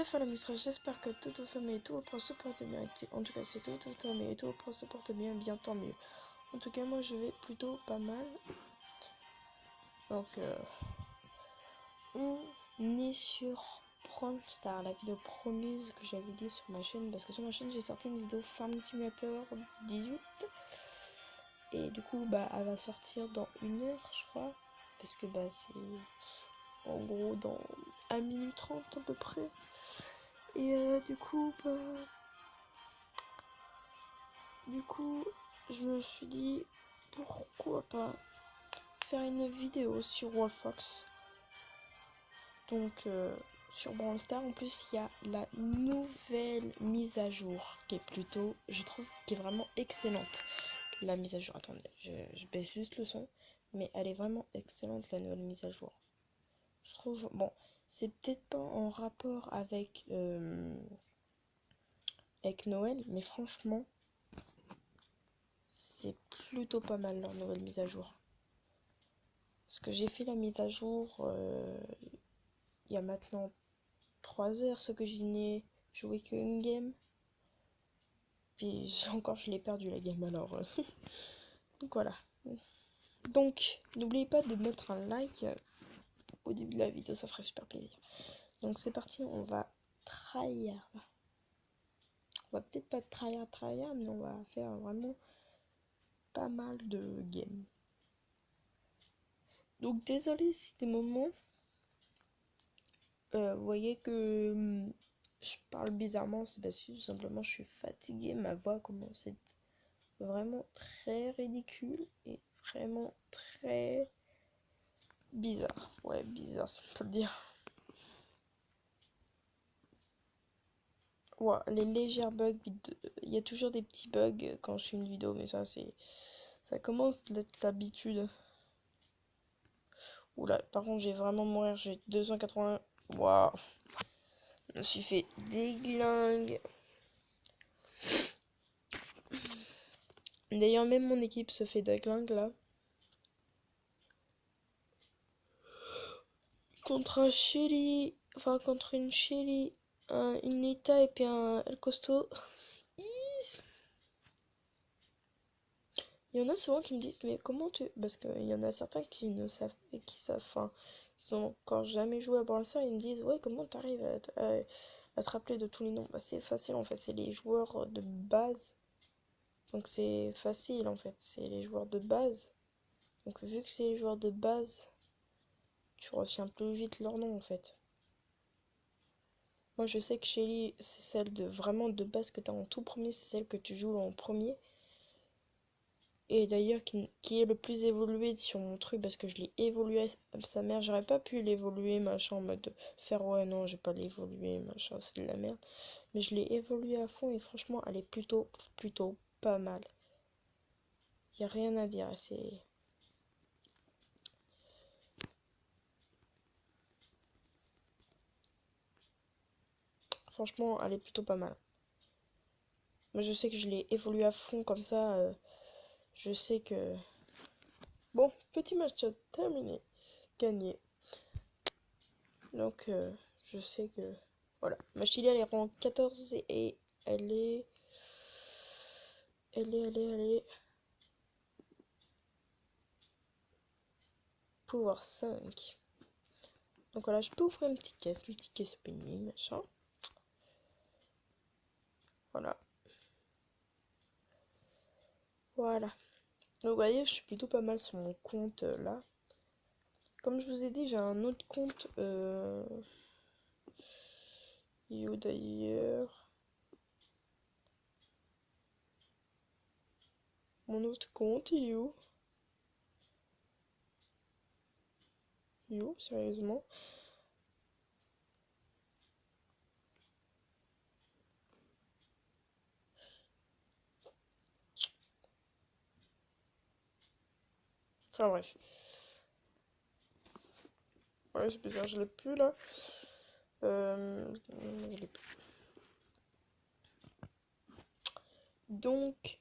Bref, à la mistress, j'espère que toute votre famille et tout votre se porte bien. En tout cas, si toute votre famille et tout votre se porte bien, tant mieux. En tout cas, moi, je vais plutôt pas mal. Donc, on est sur Brawl Stars, la vidéo promise que j'avais dit sur ma chaîne. Parce que sur ma chaîne, j'ai sorti une vidéo Farm Simulator 18. Et du coup, bah, elle va sortir dans 1 heure, je crois. Parce que, bah, c'est en gros dans 1 minute 30 à peu près. Et du coup, je me suis dit, pourquoi pas faire une vidéo sur Wolfox. Donc, sur Brawl Stars, en plus, il y a la nouvelle mise à jour qui est plutôt, je trouve, qui est vraiment excellente. La mise à jour, attendez, je baisse juste le son, mais elle est vraiment excellente, la nouvelle mise à jour. Je trouve, bon, c'est peut-être pas en rapport avec Noël, mais franchement, c'est plutôt pas mal leur nouvelle mise à jour. Parce que j'ai fait la mise à jour il y a maintenant 3 heures, ce que je n'ai joué qu'une game. Puis encore je l'ai perdu la game alors. Donc voilà. Donc n'oubliez pas de mettre un like au début de la vidéo, ça ferait super plaisir. Donc c'est parti, on va tryhard. On va peut-être pas tryhard, mais on va faire vraiment pas mal de games. Donc désolé si des moments vous voyez que je parle bizarrement, c'est parce que tout simplement je suis fatiguée, ma voix commence à être vraiment très ridicule et vraiment très bizarre. Ouais, bizarre si on peut le dire. Ouais, les légers bugs, il y a toujours des petits bugs quand je fais une vidéo, mais ça commence à être l'habitude. Oula, par contre j'ai vraiment mourir, j'ai 280. Waouh, je me suis fait déglingue. D'ailleurs, même mon équipe se fait déglingue là. Contre un Shelly, enfin contre une Shelly, une Nita et puis un El Costo. Il y en a souvent qui me disent mais comment tu... Parce qu'il y en a certains qui ne savent et qui savent, enfin, qui ont encore jamais joué à Brawl Stars, ils me disent ouais comment t'arrives à te rappeler de tous les noms. Bah, c'est facile en fait, c'est les joueurs de base. Donc c'est facile en fait, c'est les joueurs de base. Donc vu que c'est les joueurs de base, tu retiens plus vite leur nom en fait. Moi je sais que Shelly c'est celle de vraiment de base que t'as en tout premier, c'est celle que tu joues en premier. Et d'ailleurs qui est le plus évolué sur mon truc parce que je l'ai évolué à sa mère. J'aurais pas pu l'évoluer machin en mode faire ouais non j'ai pas l'évolué machin c'est de la merde. Mais je l'ai évolué à fond et franchement elle est plutôt pas mal. Y a rien à dire, c'est... Franchement elle est plutôt pas mal. Moi je sais que je l'ai évolué à fond comme ça. Je sais que... Bon, petit match terminé. Gagné. Donc je sais que... Voilà. Ma Chili elle est rang 14 et elle est... Elle est... Pouvoir 5. Donc voilà, je peux ouvrir une petite caisse opening, machin. Voilà. Voilà. Donc vous voyez, je suis plutôt pas mal sur mon compte là. Comme je vous ai dit, j'ai un autre compte. Il est où d'ailleurs? Mon autre compte, il est où? Il est où, sérieusement? Enfin bref. Ouais, c'est bizarre, je l'ai plus là. Je l'ai plus. Donc,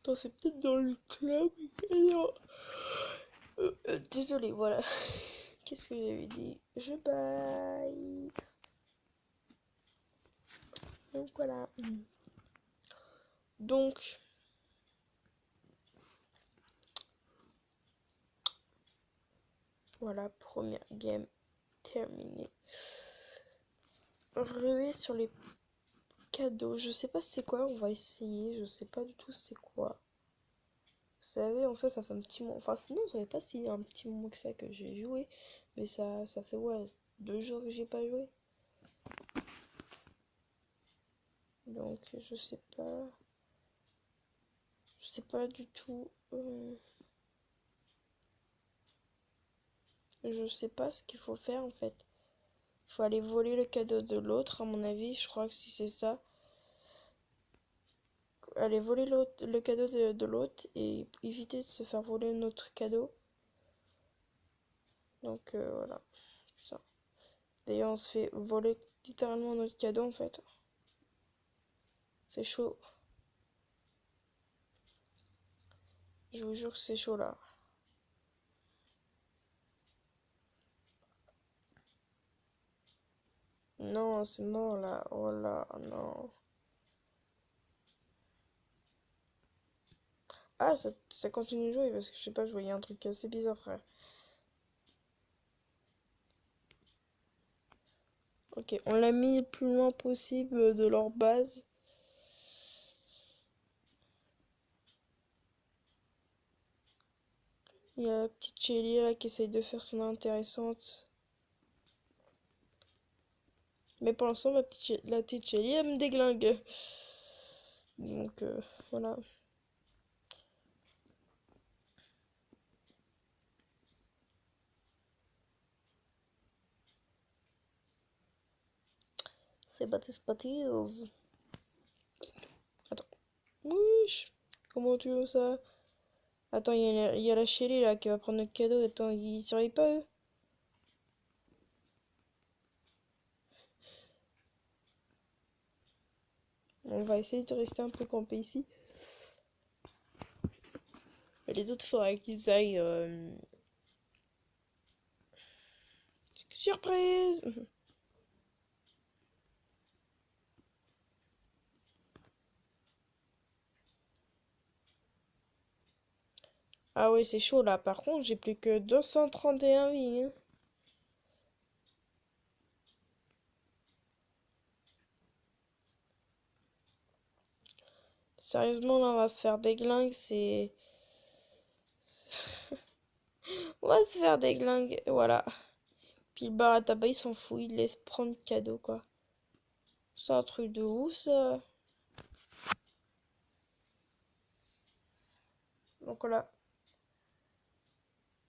attends, c'est peut-être dans le club. Désolé, voilà. Qu'est-ce que j'avais dit? Je baille. Donc voilà. Donc voilà, première game terminée. Ruée sur les cadeaux. Je sais pas c'est quoi, on va essayer. Je sais pas du tout c'est quoi. Vous savez, en fait, ça fait un petit moment. Enfin, sinon, ça fait pas si un petit moment que ça que j'ai joué. Mais ça fait, ouais, 2 jours que j'ai pas joué. Donc, je sais pas. Je sais pas du tout. Je sais pas ce qu'il faut faire en fait. Il faut aller voler le cadeau de l'autre, à mon avis. Je crois que si c'est ça. Aller voler le cadeau de l'autre et éviter de se faire voler notre cadeau. Donc voilà. Ça. D'ailleurs, on se fait voler littéralement notre cadeau en fait. C'est chaud. Je vous jure que c'est chaud là. Non, c'est mort là. Oh là, non. Ah, ça continue de jouer parce que je sais pas, je voyais un truc assez bizarre, frère. Ok, on l'a mis le plus loin possible de leur base. Il y a la petite Shelly là qui essaye de faire son intéressante. Mais pour l'instant, la petite Shelly, elle me déglingue. Donc voilà. C'est Baptiste. Attends. Wesh. Comment tu veux ça? Attends, il y a la Shelly là qui va prendre notre cadeau. Attends, ils surveillent pas eux? On va essayer de rester un peu campé ici. Mais les autres, faudrait qu'ils aillent. Surprise! Ah ouais, c'est chaud là. Par contre, j'ai plus que 231 vies. Hein. Sérieusement, là, on va se faire déglingue. On va se faire déglingue. Voilà. Puis le bar à tabac, il s'en fout. Il laisse prendre cadeau, quoi. C'est un truc de ouf, ça. Donc voilà.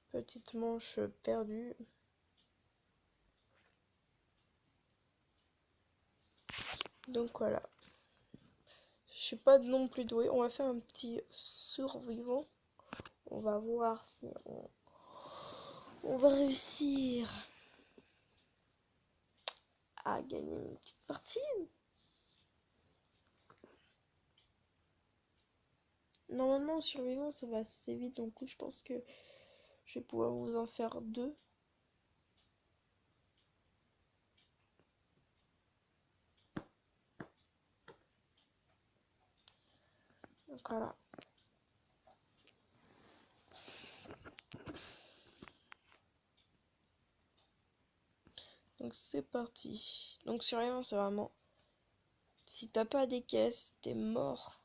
Petite manche perdue. Donc voilà. Je suis pas non plus douée. On va faire un petit survivant. On va voir si on va réussir à gagner une petite partie. Normalement, en survivant, ça va assez vite. Donc je pense que je vais pouvoir vous en faire 2. Donc voilà. Donc c'est parti. Donc survivant, c'est vraiment... Si t'as pas des caisses, t'es mort.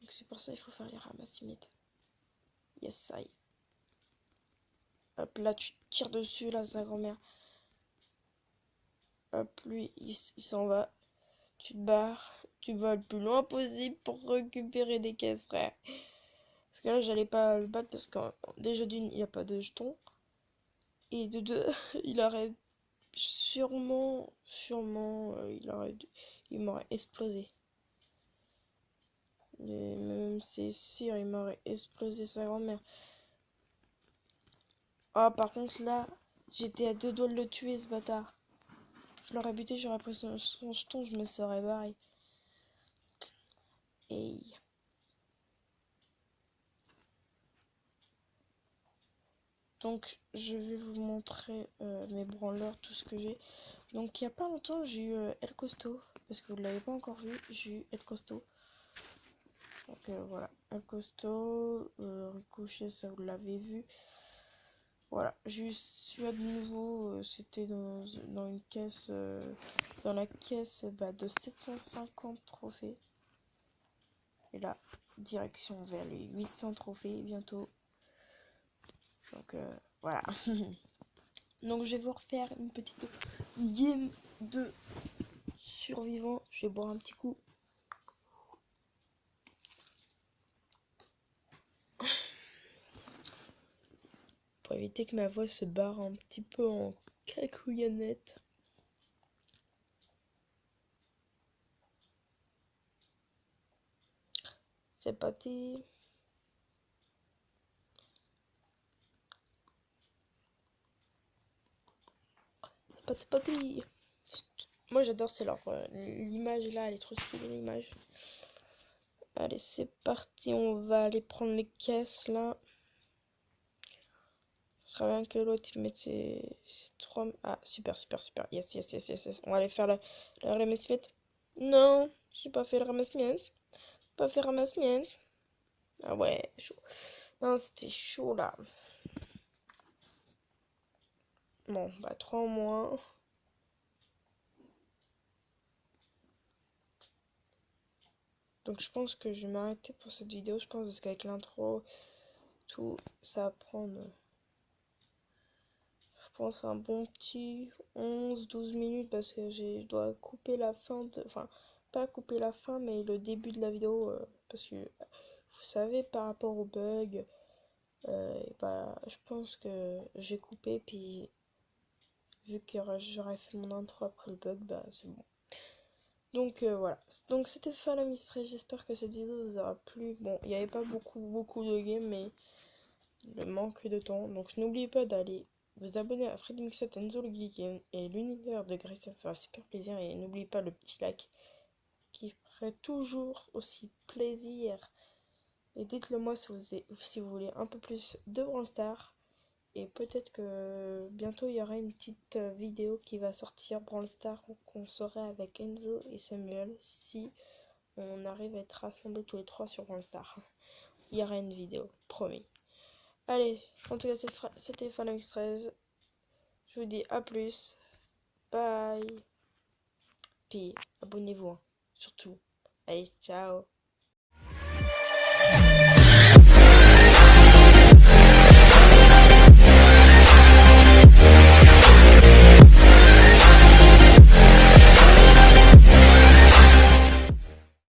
Donc c'est pour ça qu'il faut faire les ramasses immédiates. Yes, ça y est. Hop, là, tu tires dessus, là, sa grand-mère. Hop, lui, il s'en va. Tu te barres. Tu vas le plus loin possible pour récupérer des caisses, frère. Parce que là, j'allais pas le battre parce que déjà d'une, il a pas de jetons. Et de deux, il aurait sûrement, il m'aurait explosé. Mais même, c'est sûr, il m'aurait explosé sa grand-mère. Ah, par contre, là, j'étais à 2 doigts de le tuer, ce bâtard. Je l'aurais buté, j'aurais pris son jeton, je me serais barré. Et Donc je vais vous montrer mes branleurs, tout ce que j'ai. Donc il n'y a pas longtemps j'ai eu El Costo, parce que vous ne l'avez pas encore vu, j'ai eu El Costo. Donc voilà, El Costo, Ricochet, ça vous l'avez vu. Voilà, j'ai eu celui-là de nouveau, c'était dans une caisse, dans la caisse de 750 trophées. Et là, direction vers les 800 trophées bientôt. Donc voilà. Donc je vais vous refaire une petite game de survivant. Je vais boire un petit coup. Pour éviter que ma voix se barre un petit peu en cacouillonnette. C'est parti. C'est parti. Moi j'adore, c'est leur l'image là, elle est trop stylée l'image. Allez, c'est parti, on va aller prendre les caisses là. Ce sera bien que l'autre il mette ses 3. Ah, super, super, super. Yes, yes, yes, yes, yes. On va aller faire le ramasse-miettes. Non, j'ai pas fait le ramasse-miettes. Pas fait ramasse-miettes. Ah ouais, chaud. Non, c'était chaud là. Bon, 3 en moins. Donc je pense que je vais m'arrêter pour cette vidéo. Je pense parce qu'avec l'intro, tout, ça va prendre, je pense, un bon petit 11-12 minutes parce que je dois couper la fin de... Enfin, pas couper la fin, mais le début de la vidéo. Parce que, vous savez, par rapport au bug, je pense que j'ai coupé. Puis, vu que j'aurais fait mon intro après le bug, c'est bon. Donc voilà, donc c'était Fala Mistress, j'espère que cette vidéo vous aura plu. Bon, il n'y avait pas beaucoup de games, mais le manque de temps. Donc n'oubliez pas d'aller vous abonner à Fredmixet Enzo le Geek et l'univers de Grace, ça me fera super plaisir. Et n'oubliez pas le petit like qui ferait toujours aussi plaisir. Et dites-le moi si vous voulez un peu plus de Brawl Stars. Et peut-être que bientôt il y aura une petite vidéo qui va sortir Brawl Stars qu'on saurait avec Enzo et Samuel si on arrive à être rassemblés tous les trois sur Brawl Stars. Il y aura une vidéo, promis. Allez, en tout cas c'était Fanamix13. Je vous dis à plus. Bye. Puis abonnez-vous, hein, surtout. Allez, ciao.